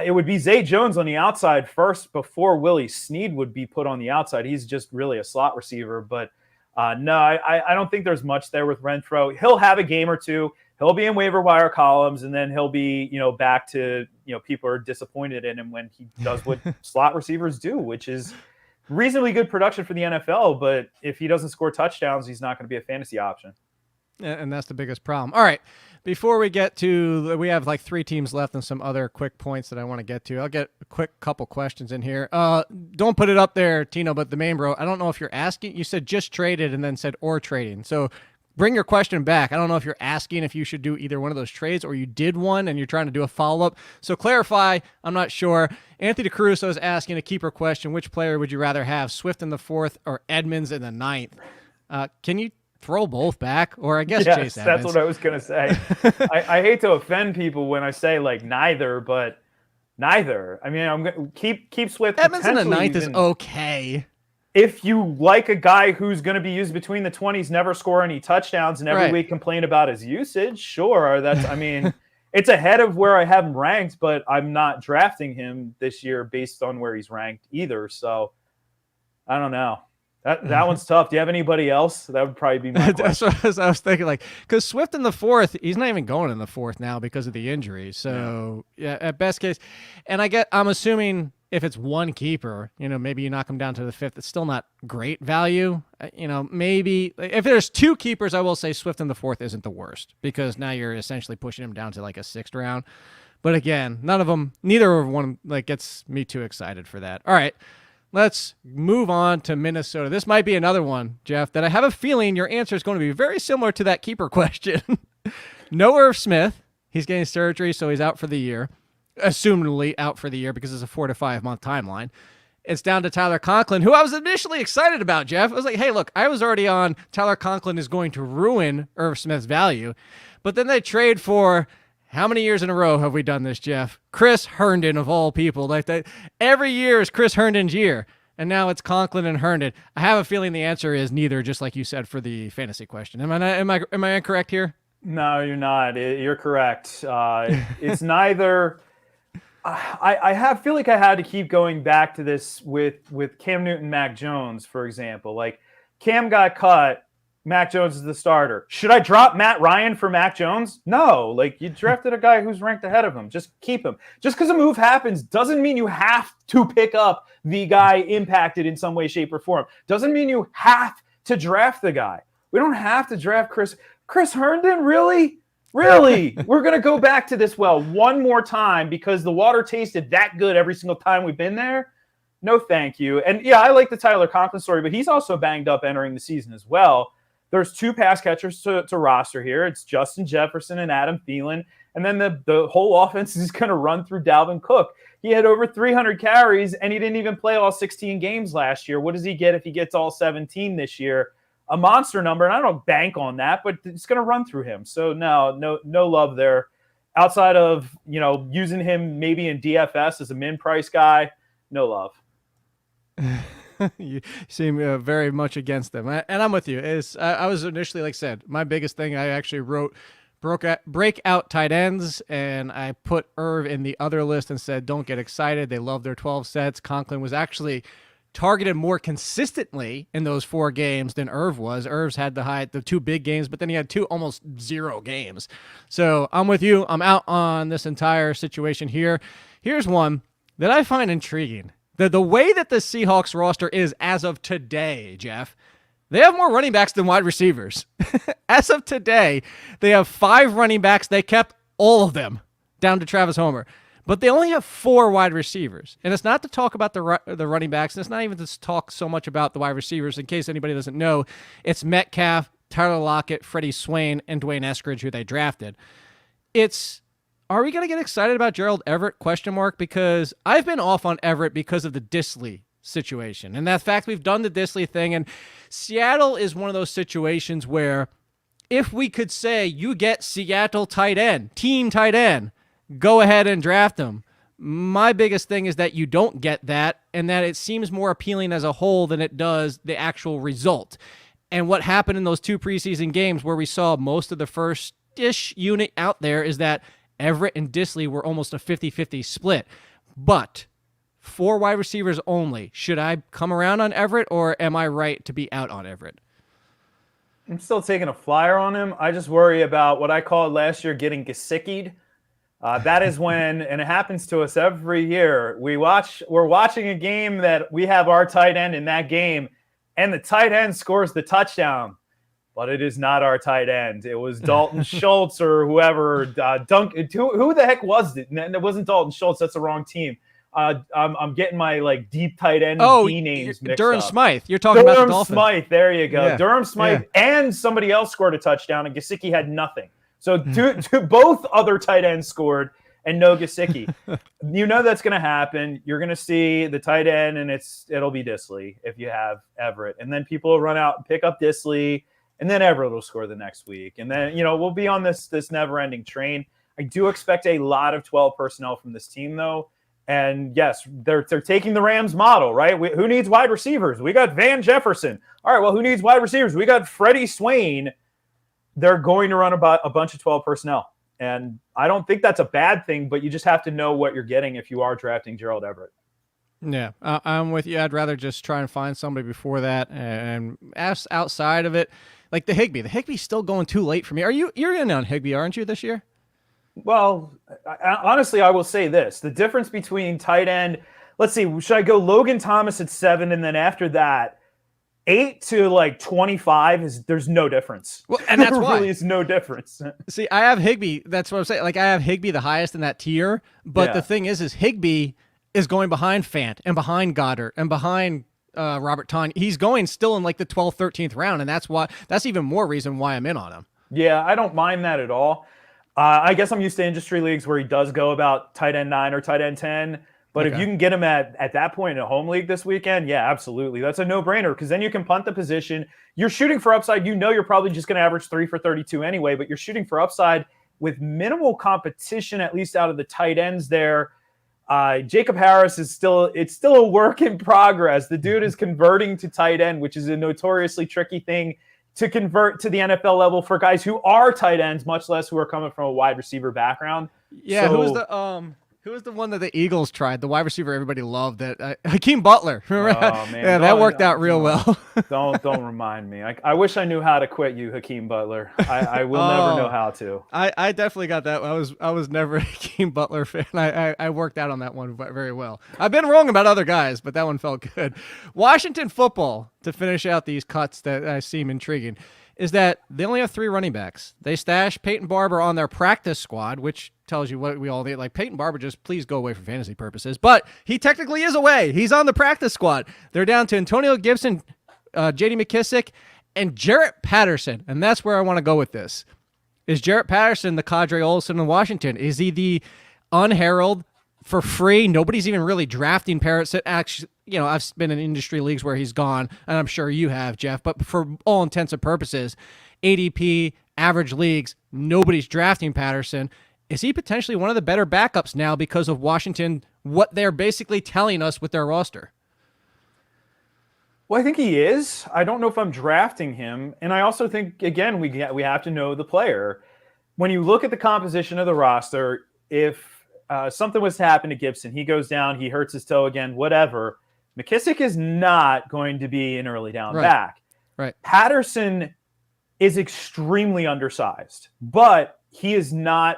It would be Zay Jones on the outside first before Willie Snead would be put on the outside. He's just really a slot receiver. But no, I don't think there's much there with Renfrow. He'll have a game or two. He'll be in waiver wire columns, and then he'll be, back to, people are disappointed in him when he does what slot receivers do, which is reasonably good production for the NFL. But if he doesn't score touchdowns, he's not going to be a fantasy option. And that's the biggest problem. All right. Before we get to, we have like 3 teams left and some other quick points that I want to get to. I'll get a quick couple questions in here. Don't put it up there, Tino, but the main bro, I don't know if you're asking, you said just traded and then said or trading. So bring your question back. I don't know if you're asking if you should do either one of those trades or you did one and you're trying to do a follow-up. So clarify, I'm not sure. Anthony Caruso is asking a keeper question. Which player would you rather have, Swift in the 4th or Edmonds in the 9th? Can you throw both back? Or I guess yes, Chase Edmonds. That's what I was going to say. I hate to offend people when I say like neither, but neither. I mean, I'm going to keep Swift. Edmonds in the 9th is okay. If you like a guy who's going to be used between the 20s, never score any touchdowns, and every week complain about his usage, sure. it's ahead of where I have him ranked, but I'm not drafting him this year based on where he's ranked either. So I don't know. That one's tough. Do you have anybody else? That would probably be my question. That's what I was thinking. Like, because Swift in the fourth, he's not even going in the fourth now because of the injury. So yeah, at best case, and I'm assuming if it's one keeper, maybe you knock him down to the fifth. It's still not great value. Maybe if there's two keepers, I will say Swift in the fourth isn't the worst because now you're essentially pushing him down to like a sixth round. But again, neither of one like gets me too excited for that. All right. Let's move on to Minnesota. This might be another one, Jeff, that I have a feeling your answer is going to be very similar to that keeper question. No Irv Smith. He's getting surgery, so he's out for the year. Assumedly out for the year because it's a 4 to 5 month timeline. It's down to Tyler Conklin, who I was initially excited about, Jeff. I was like, hey, look, I was already on Tyler Conklin is going to ruin Irv Smith's value. But then they trade for... How many years in a row have we done this, Jeff? Chris Herndon, of all people. Like that, every year is Chris Herndon's year, and now it's Conklin and Herndon. I have a feeling the answer is neither, just like you said for the fantasy question. Am I incorrect here? No, you're not. You're correct. It's neither. I feel like I had to keep going back to this with Cam Newton, Mac Jones, for example. Like Cam got cut. Mac Jones is the starter. Should I drop Matt Ryan for Mac Jones? No. Like, you drafted a guy who's ranked ahead of him. Just keep him. Just because a move happens doesn't mean you have to pick up the guy impacted in some way, shape, or form. Doesn't mean you have to draft the guy. We don't have to draft Chris Herndon, really? Really? We're going to go back to this well one more time because the water tasted that good every single time we've been there? No, thank you. And, yeah, I like the Tyler Conklin story, but he's also banged up entering the season as well. There's two pass catchers to roster here. It's Justin Jefferson and Adam Thielen. And then the whole offense is going to run through Dalvin Cook. He had over 300 carries, and he didn't even play all 16 games last year. What does he get if he gets all 17 this year? A monster number, and I don't bank on that, but it's going to run through him. So, no love there. Outside of, using him maybe in DFS as a min-price guy, no love. You seem very much against them, and I'm with you. I was initially, like I said, my biggest thing I actually wrote breakout tight ends, and I put Irv in the other list and said don't get excited. They love their 12 sets. Conklin was actually targeted more consistently in those 4 games than Irv was. Irv's had the 2 big games, but then he had 2 almost 0 games. So I'm with you. I'm out on this entire situation here. Here's one that I find intriguing. The way that the Seahawks roster is as of today, Jeff, they have more running backs than wide receivers. As of today, they have 5 running backs. They kept all of them down to Travis Homer. But they only have 4 wide receivers. And it's not to talk about the running backs, and it's not even to talk so much about the wide receivers. In case anybody doesn't know, it's Metcalf, Tyler Lockett, Freddie Swain, and Dwayne Eskridge, who they drafted. Are we going to get excited about Gerald Everett, ? Because I've been off on Everett because of the Disley situation. And that fact we've done the Disley thing. And Seattle is one of those situations where if we could say you get Seattle tight end, team tight end, go ahead and draft him. My biggest thing is that you don't get that and that it seems more appealing as a whole than it does the actual result. And what happened in those 2 preseason games where we saw most of the first-ish unit out there is that Everett and Disley were almost a 50-50 split. But 4 wide receivers only. Should I come around on Everett, or am I right to be out on Everett? I'm still taking a flyer on him. I just worry about what I called last year getting Gesickied. That is when, and it happens to us every year, we're watching a game that we have our tight end in that game, and the tight end scores the touchdown. But it is not our tight end. It was Dalton Schultz or whoever. Who the heck was it? It wasn't Dalton Schultz. That's the wrong team. I'm getting my deep tight end D names mixed Durham up. Smythe. You're talking about the Dolphins. Durham Smythe. There you go. Yeah. Durham Smythe and somebody else scored a touchdown, and Gesicki had nothing. So both other tight ends scored, and no Gesicki. You know that's going to happen. You're going to see the tight end, and it'll be Disley if you have Everett, and then people will run out and pick up Disley. And then Everett will score the next week. And then, we'll be on this never-ending train. I do expect a lot of 12 personnel from this team, though. And, yes, they're taking the Rams model, right? Who needs wide receivers? We got Van Jefferson. All right, well, who needs wide receivers? We got Freddie Swain. They're going to run about a bunch of 12 personnel. And I don't think that's a bad thing, but you just have to know what you're getting if you are drafting Gerald Everett. Yeah, I'm with you. I'd rather just try and find somebody before that and ask outside of it. Like the Higbee. The Higbee's still going too late for me. You're in on Higbee, aren't you, this year? Well, honestly, I will say this. The difference between tight end, let's see, should I go Logan Thomas at 7, and then after that, 8 to like 25 there's no difference. Well, and that's there why. really is no difference. See, I have Higbee. That's what I'm saying. Like I have Higbee the highest in that tier, but the thing is Higbee is going behind Fant and behind Goddard and behind Robert Tonyan. He's going still in like the 12th, 13th round, and that's even more reason why I'm in on him. Yeah, I don't mind that at all. I guess I'm used to industry leagues where he does go about tight end 9 or tight end 10. But if you can get him at that point in a home league this weekend, yeah, absolutely. That's a no-brainer because then you can punt the position. You're shooting for upside. You're probably just going to average 3 for 32 anyway, but you're shooting for upside with minimal competition, at least out of the tight ends there. Jacob Harris it's still a work in progress. The dude is converting to tight end, which is a notoriously tricky thing to convert to the NFL level for guys who are tight ends, much less who are coming from a wide receiver background. Yeah, who was the one that the Eagles tried? The wide receiver everybody loved, that Hakeem Butler. Remember? Oh, man. Yeah, that worked out real well. Don't remind me. I wish I knew how to quit you, Hakeem Butler. I will never know how to. I definitely got that. I was never a Hakeem Butler fan. I worked out on that one very well. I've been wrong about other guys, but that one felt good. Washington football, to finish out these cuts that seem intriguing, is that they only have 3 running backs. They stashed Peyton Barber on their practice squad, which tells you what we all need. Like Peyton Barber, just please go away for fantasy purposes. But he technically is away. He's on the practice squad. They're down to Antonio Gibson, J.D. McKissick, and Jarrett Patterson. And that's where I want to go with this. Is Jarrett Patterson the Kadre Olson in Washington? Is he the unheralded, for free? Nobody's even really drafting Patterson. Actually, I've been in industry leagues where he's gone, and I'm sure you have, Jeff. But for all intents and purposes, ADP, average leagues, nobody's drafting Patterson. Is he potentially one of the better backups now because of Washington, what they're basically telling us with their roster? Well, I think he is. I don't know if I'm drafting him. And I also think, again, we have to know the player. When you look at the composition of the roster, if something was to happen to Gibson, he goes down, he hurts his toe again, whatever, McKissick is not going to be an early down back. Right. Patterson is extremely undersized, but he is not,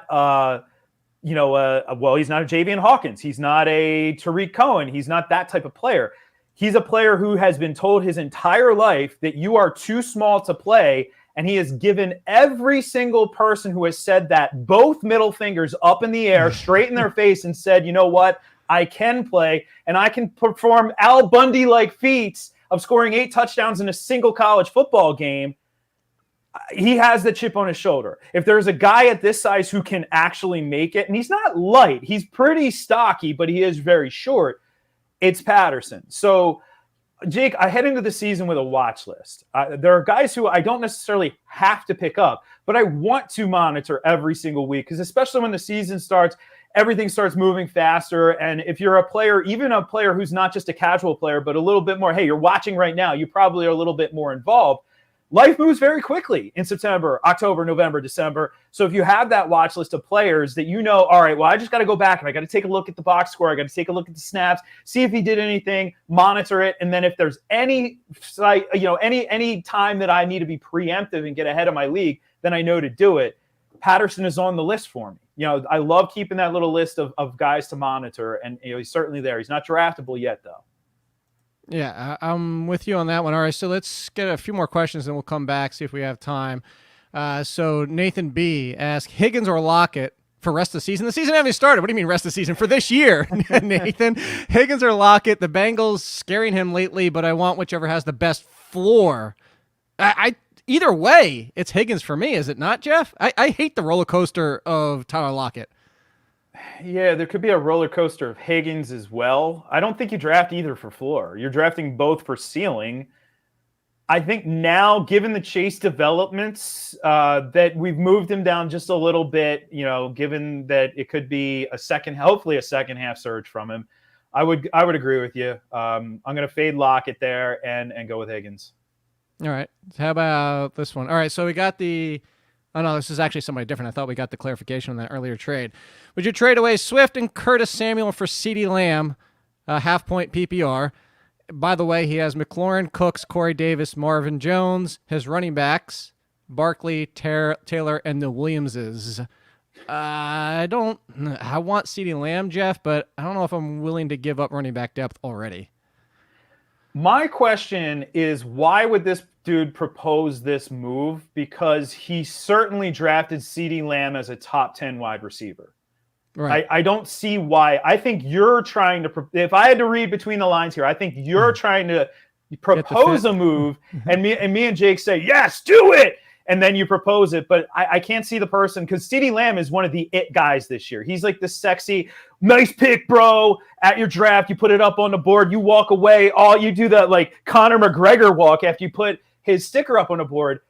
he's not a Javian Hawkins. He's not a Tariq Cohen. He's not that type of player. He's a player who has been told his entire life that you are too small to play, and he has given every single person who has said that both middle fingers up in the air, straight in their face, and said, you know what, I can play, and I can perform Al Bundy-like feats of scoring 8 touchdowns in a single college football game. He has the chip on his shoulder. If there's a guy at this size who can actually make it, and he's not light, he's pretty stocky, but he is very short, it's Patterson. So, Jake, I head into the season with a watch list. There are guys who I don't necessarily have to pick up, but I want to monitor every single week because especially when the season starts, everything starts moving faster. And if you're a player, even a player who's not just a casual player, but a little bit more, hey, you're watching right now, you probably are a little bit more involved. Life moves very quickly in September, October, November, December. So if you have that watch list of players that all right, well, I just got to go back and I got to take a look at the box score. I got to take a look at the snaps, see if he did anything, monitor it. And then if there's any time that I need to be preemptive and get ahead of my league, then I know to do it. Patterson is on the list for me. I love keeping that little list of guys to monitor. And he's certainly there. He's not draftable yet, though. Yeah, I'm with you on that one. All right, so let's get a few more questions, and we'll come back, see if we have time. So Nathan B. asked, Higgins or Lockett for rest of the season? The season hasn't even started. What do you mean rest of the season? For this year, Nathan. Higgins or Lockett? The Bengals scaring him lately, but I want whichever has the best floor. Either way, it's Higgins for me, is it not, Jeff? I hate the roller coaster of Tyler Lockett. Yeah, there could be a roller coaster of Higgins as well. I don't think you draft either for floor. You're drafting both for ceiling. I think now, given the Chase developments, that we've moved him down just a little bit, given that it could be hopefully a second half surge from him, I would agree with you. I'm going to fade Lockett there and go with Higgins. All right. How about this one? All right, so we got the Oh, no, this is actually somebody different. I thought we got the clarification on that earlier trade. Would you trade away Swift and Curtis Samuel for CeeDee Lamb, half-point PPR? By the way, he has McLaurin, Cooks, Corey Davis, Marvin Jones, his running backs, Barkley, Taylor, and the Williamses. I want CeeDee Lamb, Jeff, but I don't know if I'm willing to give up running back depth already. My question is, why would this dude propose this move? Because he certainly drafted CeeDee Lamb as a top 10 wide receiver. Right. I don't see why. I think you're trying to, if I had to read between the lines here, I think you're trying to propose a move, and me and Jake say, yes, do it. And then you propose it. But I can't see the person, because CeeDee Lamb is one of the it guys this year. He's like the sexy, nice pick, bro. At your draft, you put it up on the board, you walk away. You do that like Conor McGregor walk after you put his sticker up on the board.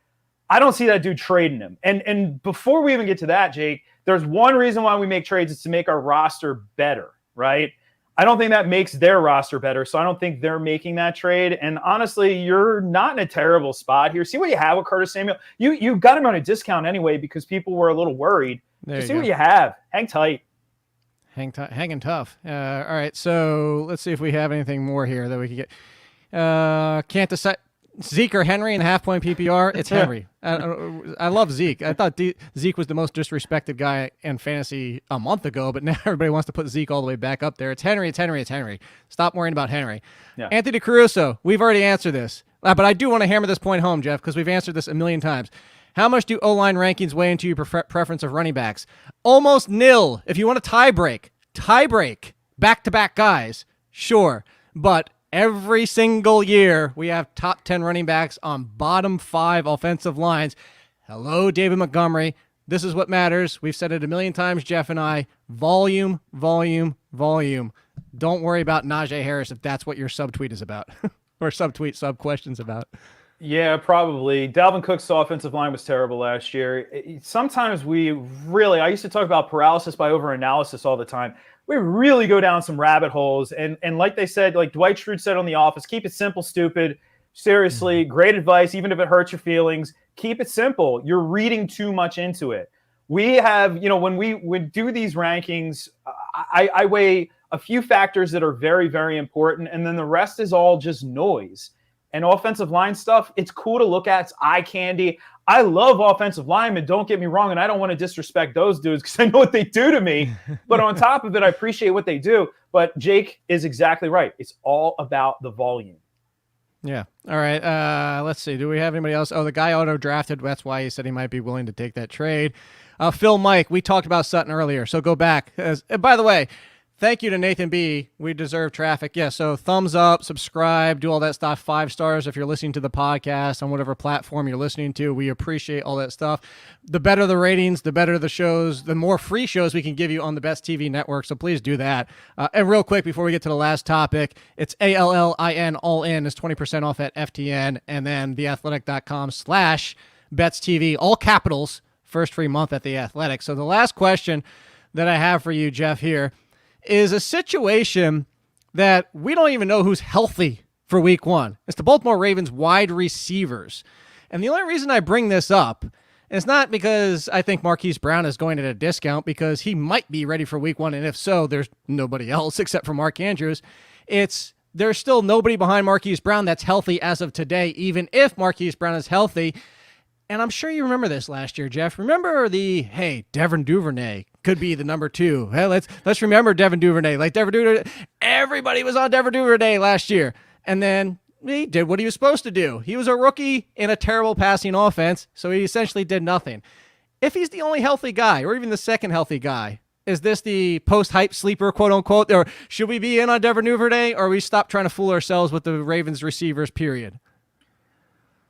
I don't see that dude trading him. And before we even get to that, Jake, there's one reason why we make trades is to make our roster better, right? I don't think that makes their roster better, so I don't think they're making that trade. And honestly, you're not in a terrible spot here. See what you have with Curtis Samuel. You got him on a discount anyway because people were a little worried. See what you have. Hang tight. Hanging tough. All right, so let's see if we have anything more here that we can get. Can't decide. Zeke or Henry in half-point PPR? It's Henry. I love Zeke. I thought Zeke was the most disrespected guy in fantasy a month ago, but now everybody wants to put Zeke all the way back up there. It's Henry. Stop worrying about Henry. Yeah. Anthony Caruso, we've already answered this, but I do want to hammer this point home, Jeff, because we've answered this a million times. How much do O-line rankings weigh into your preference of running backs? Almost nil. If you want a tie break, back-to-back guys, sure, but every single year, we have top 10 running backs on bottom 5 offensive lines. Hello, David Montgomery. This is what matters. We've said it a million times, Jeff and I. Volume, volume, volume. Don't worry about Najee Harris if that's what your subtweet is about. Or sub-question's about. Yeah, probably. Dalvin Cook's offensive line was terrible last year. Sometimes I used to talk about paralysis by overanalysis all the time. We really go down some rabbit holes. And like they said, like Dwight Schrute said on The Office, keep it simple, stupid. Seriously, great advice, even if it hurts your feelings. Keep it simple. You're reading too much into it. We have, when we do these rankings, I weigh a few factors that are very, very important, and then the rest is all just noise. And offensive line stuff, it's cool to look at. It's eye candy. I love offensive linemen, don't get me wrong, and I don't want to disrespect those dudes because I know what they do to me. But on top of it, I appreciate what they do. But Jake is exactly right. It's all about the volume. Yeah. All right. Let's see. Do we have anybody else? Oh, the guy auto-drafted. That's why he said he might be willing to take that trade. Phil Mike, we talked about Sutton earlier, so go back. By the way, thank you to Nathan B. We deserve traffic. Yeah, so thumbs up, subscribe, do all that stuff. 5 stars if you're listening to the podcast on whatever platform you're listening to. We appreciate all that stuff. The better the ratings, the better the shows, the more free shows we can give you on the BetsTV network, so please do that. And real quick, before we get to the last topic, it's ALLIN, all in, is 20% off at FTN, and then theathletic.com/BetsTV, all capitals, first free month at The Athletic. So the last question that I have for you, Jeff, here, is a situation that we don't even know who's healthy for week 1. It's the Baltimore Ravens wide receivers. And the only reason I bring this up is not because I think Marquise Brown is going at a discount, because he might be ready for week 1. And if so, there's nobody else except for Mark Andrews. There's still nobody behind Marquise Brown that's healthy as of today, even if Marquise Brown is healthy. And I'm sure you remember this last year, Jeff. Remember Devin Duvernay could be the number 2. Hey, let's remember Devin Duvernay. Everybody was on Devin Duvernay last year. And then he did what he was supposed to do. He was a rookie in a terrible passing offense, so he essentially did nothing. If he's the only healthy guy, or even the second healthy guy, is this the post-hype sleeper, quote-unquote? Or should we be in on Devin Duvernay, or we stop trying to fool ourselves with the Ravens receivers, period?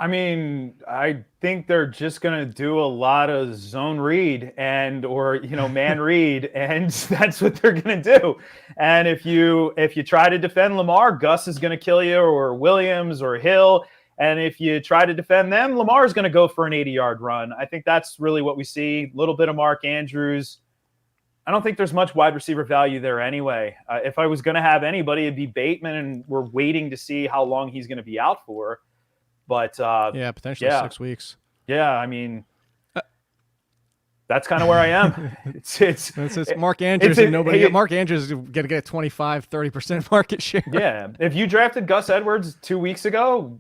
I mean, I think they're just going to do a lot of zone read or man read, and that's what they're going to do. And if you try to defend Lamar, Gus is going to kill you, or Williams or Hill. And if you try to defend them, Lamar is going to go for an 80-yard run. I think that's really what we see. A little bit of Mark Andrews. I don't think there's much wide receiver value there anyway. If I was going to have anybody, it'd be Bateman, and we're waiting to see how long he's going to be out for. But potentially 6 weeks. Yeah, I mean, That's kind of where I am. It's Mark Andrews and nobody. Mark Andrews is going to get 25-30% market share. Yeah. If you drafted Gus Edwards 2 weeks ago,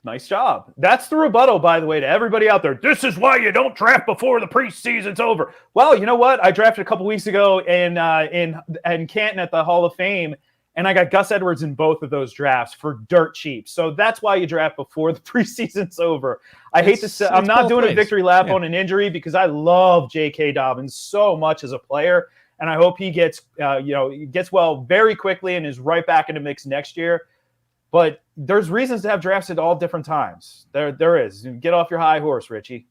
nice job. That's the rebuttal, by the way, to everybody out there. This is why you don't draft before the preseason's over. Well, you know what? I drafted a couple weeks ago in Canton at the Hall of Fame, and I got Gus Edwards in both of those drafts for dirt cheap. So that's why you draft before the preseason's over. I hate to say, I'm not doing a victory lap on an injury because I love J.K. Dobbins so much as a player, and I hope he gets well very quickly and is right back in the mix next year. But there's reasons to have drafts at all different times. There is. Get off your high horse, Richie.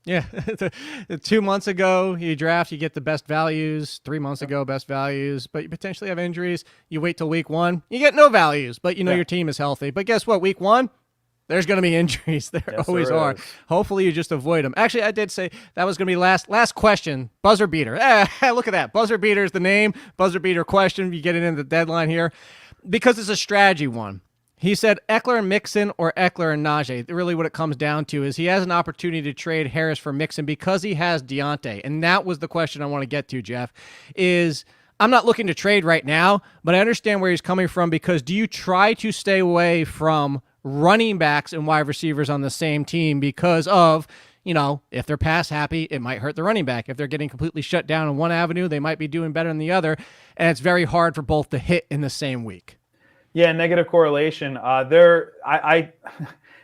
Yeah. 2 months ago, you draft, you get the best values. 3 months ago, best values. But you potentially have injuries. You wait till week 1, you get no values. But you know your team is healthy. But guess what? Week 1, there's going to be injuries. There always are. Hopefully, you just avoid them. Actually, I did say that was going to be last question. Buzzer beater. Look at that. Buzzer beater is the name. Buzzer beater question. You get it in the deadline here. Because it's a strategy one. He said Eckler and Mixon or Eckler and Najee. Really what it comes down to is he has an opportunity to trade Harris for Mixon because he has Deontay. And that was the question I want to get to, Jeff, is I'm not looking to trade right now, but I understand where he's coming from because do you try to stay away from running backs and wide receivers on the same team because of, if they're pass happy, it might hurt the running back. If they're getting completely shut down in one avenue, they might be doing better than the other. And it's very hard for both to hit in the same week. Yeah, negative correlation.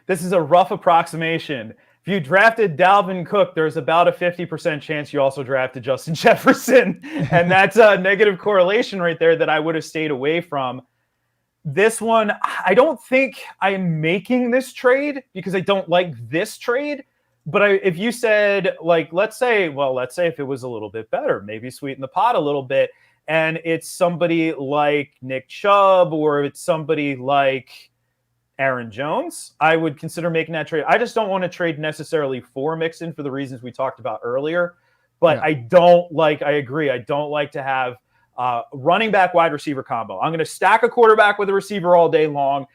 This is a rough approximation. If you drafted Dalvin Cook, there's about a 50% chance you also drafted Justin Jefferson. And that's a negative correlation right there that I would have stayed away from. This one, I don't think I'm making this trade because I don't like this trade. But if you said, let's say if it was a little bit better, maybe sweeten the pot a little bit, and it's somebody like Nick Chubb or it's somebody like Aaron Jones, I would consider making that trade. I just don't want to trade necessarily for Mixon for the reasons we talked about earlier. But I agree. I don't like to have running back wide receiver combo. I'm going to stack a quarterback with a receiver all day long.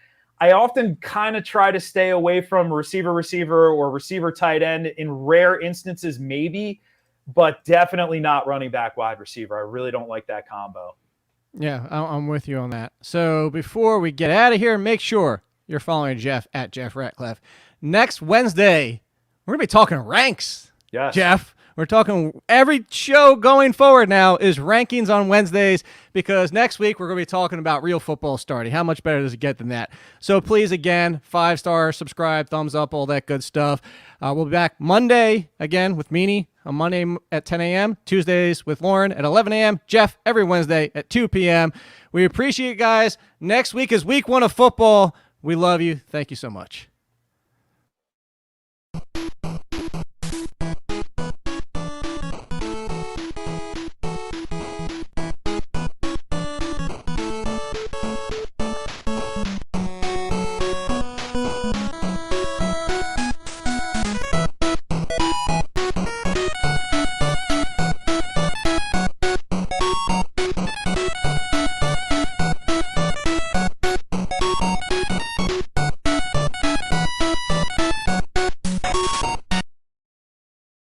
I often kind of try to stay away from receiver or receiver tight end in rare instances, maybe, but definitely not running back wide receiver. I really don't like that combo. Yeah, I'm with you on that. So before we get out of here, make sure you're following Jeff at Jeff Ratcliffe. Next Wednesday, we're going to be talking ranks. Yes. Jeff, we're talking every show going forward now is rankings on Wednesdays because next week we're going to be talking about real football starting. How much better does it get than that? So please, again, 5-star, subscribe, thumbs up, all that good stuff. We'll be back Monday again with Meanie on Monday at 10 a.m., Tuesdays with Lauren at 11 a.m., Jeff every Wednesday at 2 p.m. We appreciate it, guys. Next week is week 1 of football. We love you. Thank you so much.